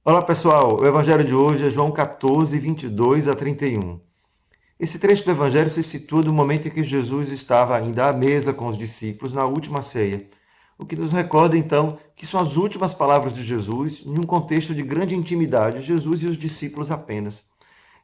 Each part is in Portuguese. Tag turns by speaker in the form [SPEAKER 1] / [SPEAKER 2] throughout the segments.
[SPEAKER 1] Olá pessoal, o Evangelho de hoje é João 14, 22 a 31. Esse trecho do Evangelho se situa no momento em que Jesus estava ainda à mesa com os discípulos na última ceia, o que nos recorda então que são as últimas palavras de Jesus em um contexto de grande intimidade, Jesus e os discípulos apenas.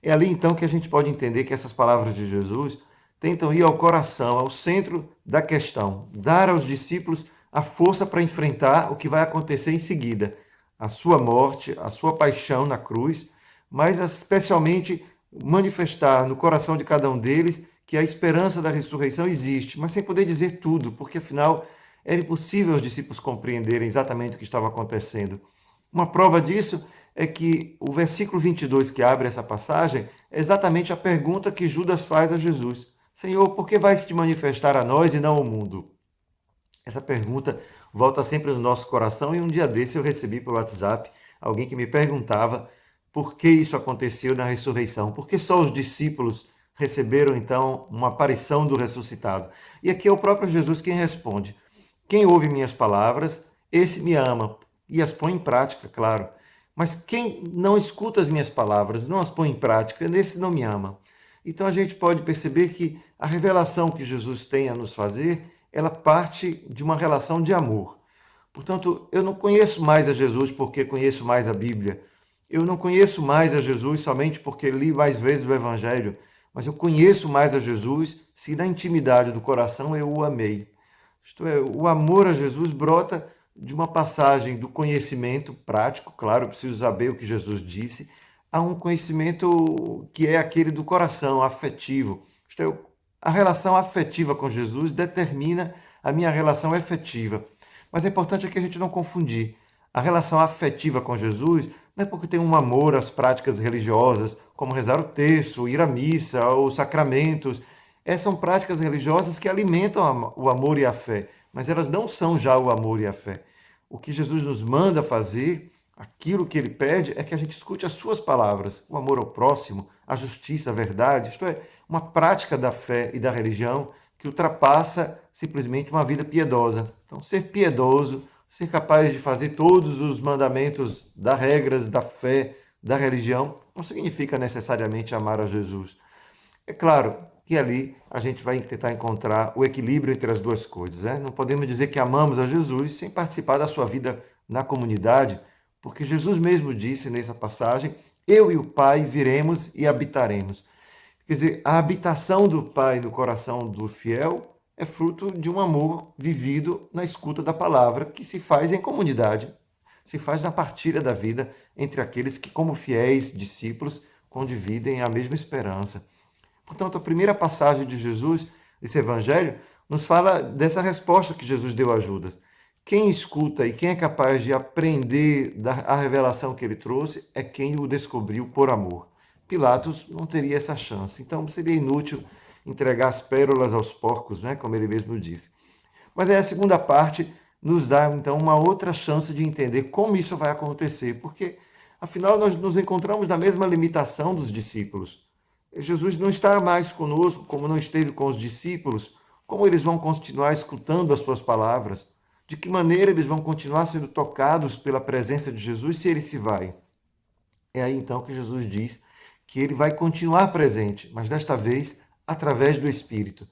[SPEAKER 1] É ali então que a gente pode entender que essas palavras de Jesus tentam ir ao coração, ao centro da questão, dar aos discípulos a força para enfrentar o que vai acontecer em seguida, a sua morte, a sua paixão na cruz, mas especialmente manifestar no coração de cada um deles que a esperança da ressurreição existe, mas sem poder dizer tudo, porque afinal era impossível os discípulos compreenderem exatamente o que estava acontecendo. Uma prova disso é que o versículo 22 que abre essa passagem é exatamente a pergunta que Judas faz a Jesus: Senhor, por que vais te manifestar a nós e não ao mundo? Essa pergunta volta sempre no nosso coração e um dia desse eu recebi pelo WhatsApp alguém que me perguntava por que isso aconteceu na ressurreição, por que só os discípulos receberam então uma aparição do ressuscitado. E aqui é o próprio Jesus quem responde: quem ouve minhas palavras, esse me ama e as põe em prática, claro. Mas quem não escuta as minhas palavras, não as põe em prática, nesse não me ama. Então a gente pode perceber que a revelação que Jesus tem a nos fazer, ela parte de uma relação de amor. Portanto, eu não conheço mais a Jesus porque conheço mais a Bíblia. Eu não conheço mais a Jesus somente porque li mais vezes o Evangelho, mas eu conheço mais a Jesus se na intimidade do coração eu o amei. Isto é, o amor a Jesus brota de uma passagem do conhecimento prático, claro, eu preciso saber o que Jesus disse, a um conhecimento que é aquele do coração, afetivo. Isto é, a relação afetiva com Jesus determina a minha relação efetiva. Mas é importante que a gente não confundir. A relação afetiva com Jesus não é porque tem um amor às práticas religiosas, como rezar o terço, ir à missa, os sacramentos. Essas são práticas religiosas que alimentam o amor e a fé, mas elas não são já o amor e a fé. O que Jesus nos manda fazer, aquilo que ele pede, é que a gente escute as suas palavras, o amor ao próximo, a justiça, a verdade, isto é, uma prática da fé e da religião que ultrapassa simplesmente uma vida piedosa. Então, ser piedoso, ser capaz de fazer todos os mandamentos das regras da fé, da religião, não significa necessariamente amar a Jesus. É claro que ali a gente vai tentar encontrar o equilíbrio entre as duas coisas. Né? Não podemos dizer que amamos a Jesus sem participar da sua vida na comunidade, porque Jesus mesmo disse nessa passagem: eu e o Pai viremos e habitaremos. Quer dizer, a habitação do Pai no coração do fiel é fruto de um amor vivido na escuta da palavra, que se faz em comunidade, se faz na partilha da vida entre aqueles que, como fiéis discípulos, condividem a mesma esperança. Portanto, a primeira passagem de Jesus, esse evangelho, nos fala dessa resposta que Jesus deu a Judas. Quem escuta e quem é capaz de aprender a revelação que ele trouxe é quem o descobriu por amor. Pilatos não teria essa chance, então seria inútil entregar as pérolas aos porcos, né, como ele mesmo disse. Mas aí a segunda parte nos dá então uma outra chance de entender como isso vai acontecer, porque afinal nós nos encontramos na mesma limitação dos discípulos. Jesus não está mais conosco, como não esteve com os discípulos. Como eles vão continuar escutando as suas palavras? De que maneira eles vão continuar sendo tocados pela presença de Jesus se ele se vai? É aí então que Jesus diz que ele vai continuar presente, mas desta vez através do Espírito.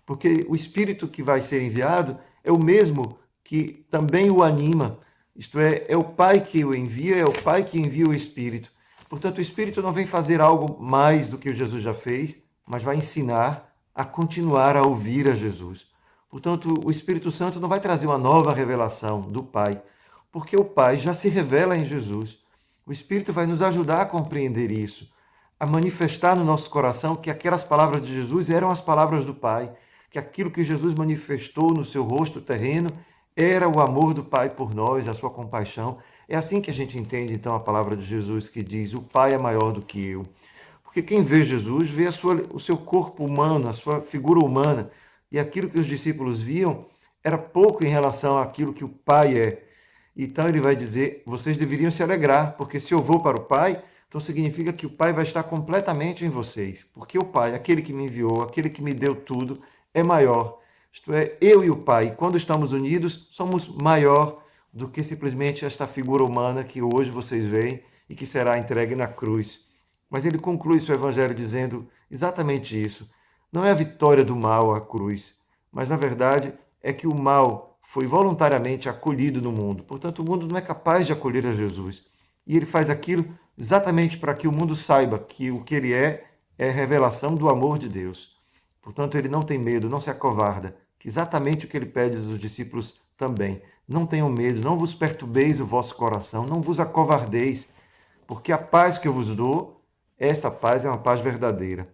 [SPEAKER 1] Porque o Espírito que vai ser enviado é o mesmo que também o anima, isto é o Pai que o envia, é o Pai que envia o Espírito. Portanto, o Espírito não vem fazer algo mais do que o Jesus já fez, mas vai ensinar a continuar a ouvir a Jesus. Portanto, o Espírito Santo não vai trazer uma nova revelação do Pai, porque o Pai já se revela em Jesus. O Espírito vai nos ajudar a compreender isso, a manifestar no nosso coração que aquelas palavras de Jesus eram as palavras do Pai, que aquilo que Jesus manifestou no seu rosto terreno era o amor do Pai por nós, a sua compaixão. É assim que a gente entende, então, a palavra de Jesus que diz: o Pai é maior do que eu. Porque quem vê Jesus vê o seu corpo humano, a sua figura humana. E aquilo que os discípulos viam era pouco em relação àquilo que o Pai é. Então ele vai dizer: vocês deveriam se alegrar, porque se eu vou para o Pai, então significa que o Pai vai estar completamente em vocês. Porque o Pai, aquele que me enviou, aquele que me deu tudo, é maior. Isto é, eu e o Pai, quando estamos unidos, somos maior. do que simplesmente esta figura humana que hoje vocês veem e que será entregue na cruz. Mas ele conclui seu evangelho dizendo exatamente isso. Não é a vitória do mal à cruz, mas na verdade é que o mal foi voluntariamente acolhido no mundo. Portanto, o mundo não é capaz de acolher a Jesus. E ele faz aquilo exatamente para que o mundo saiba que o que ele é revelação do amor de Deus. Portanto, ele não tem medo, não se acovarda, que exatamente o que ele pede aos discípulos também. Não tenham medo, não vos perturbeis o vosso coração, não vos acovardeis, porque a paz que eu vos dou, esta paz é uma paz verdadeira.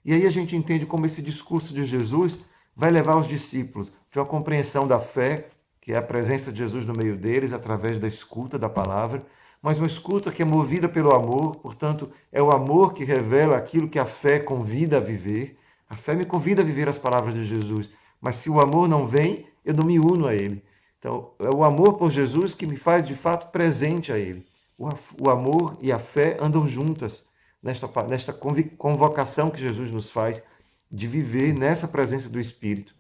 [SPEAKER 1] E aí a gente entende como esse discurso de Jesus vai levar os discípulos para a compreensão da fé, que é a presença de Jesus no meio deles, através da escuta da palavra, mas uma escuta que é movida pelo amor, portanto, é o amor que revela aquilo que a fé convida a viver. A fé me convida a viver as palavras de Jesus, mas se o amor não vem, eu não me uno a ele. Então, é o amor por Jesus que me faz de fato presente a ele. O amor e a fé andam juntas nesta convocação que Jesus nos faz de viver nessa presença do Espírito.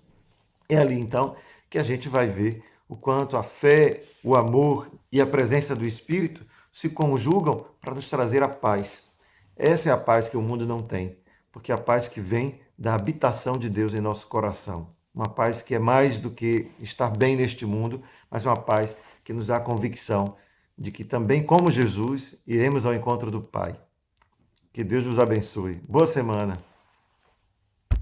[SPEAKER 1] É ali então que a gente vai ver o quanto a fé, o amor e a presença do Espírito se conjugam para nos trazer a paz. Essa é a paz que o mundo não tem, porque é a paz que vem da habitação de Deus em nosso coração. Uma paz que é mais do que estar bem neste mundo, mas uma paz que nos dá a convicção de que também, como Jesus, iremos ao encontro do Pai. Que Deus nos abençoe. Boa semana.